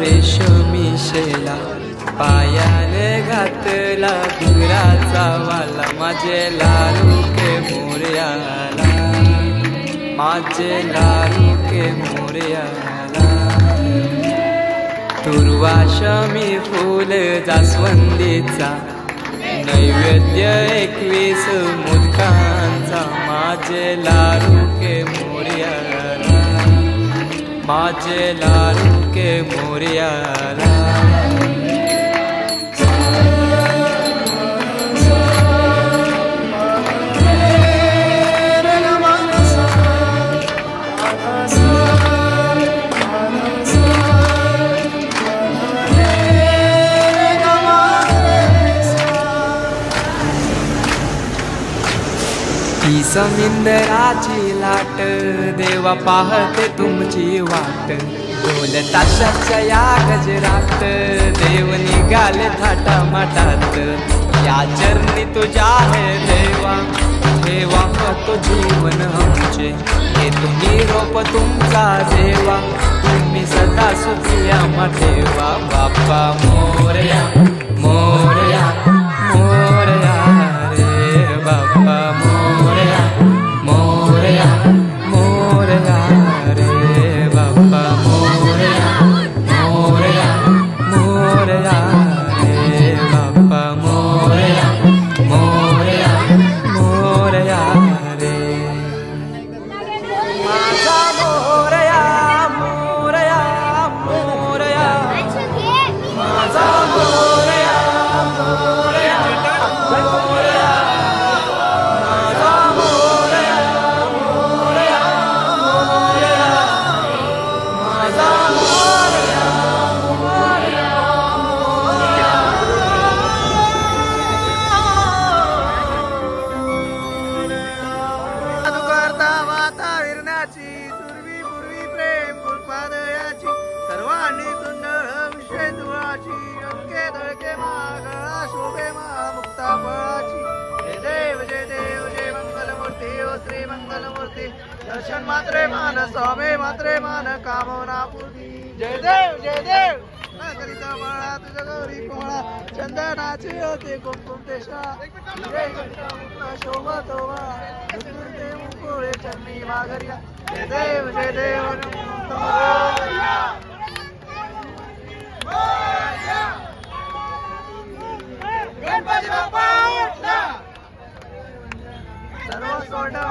रेशमी शेला पायाने घातला गुराचा वाला माझे लाडू के मोरयाला माझे लाडू के मोरयाला तुर्वाशमी फूल जास्वंदीचा नैवेद्य 21 मोदकांचा माझे लाडू के मोरयाला माझे लाडू के मोरयाला ही समिंदराची लाट देवा पाहते तुमची वाट ढोल ताशाच्या या गजरात देव निघाले थाटा माटात या चरणी तुझ्या है देवा देवा तो जीवन आमचे हे तुम्ही रोप तुमचा देवा तुम्ही सदा सुखी आम्हा ठेवा बाप्पा मोरया मोरया मोरया रे बाप्पा मोरया मोरया मोरया रे बाप्पा मोरया मोरया मोरया रे बाप्पा मोरया मोरया मोरया रे माझा मोरया मोरया मोरया माझा मोरया मोरया मोरया माझा मोरया मोरया मोरया माझा मोरया मोरया करता माता विरण्याची पूर्वी पूर्वी प्रेम फुलपादयाची सर्वांनी सुंदर विषय तुळाची अंके दळके मागळा शोभे मुक्ता फळाची जय देव जय मंगलमूर्ती ओ श्री मंगलमूर्ती दर्शन मात्रे मान स्वामी मात्रे मान कामना पूर्ती जय देव न करिता बाळा तुझ्या गौरी पोळा चंदनाची होते कुंकुम देशा शोभा तोवा मुकुळे चरणी माघरिया जय देव गणपती बाप्पा उठला सर्व सोडा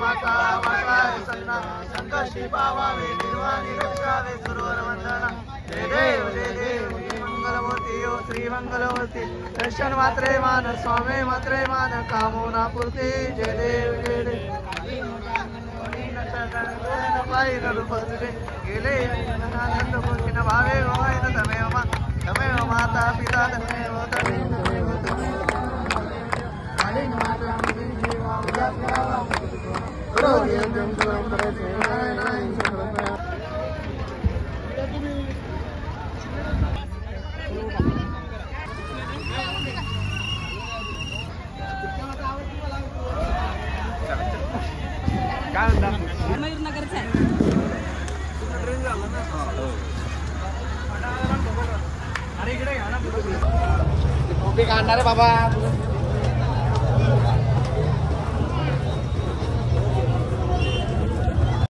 माता सन्ना संकष्टी पावावे निर्वाणी रक्षावे सुरवर वंदना जय देव जय मंगलमूर्ती ओ श्री मंगलमूर्ती दर्शन मात्रे मान स्वामी मात्रे मान कामना पूर्ती जय देव गेले भावे तमेव माता पिता अरे इकडे घ्या ना, टोपी काढणार बाबा.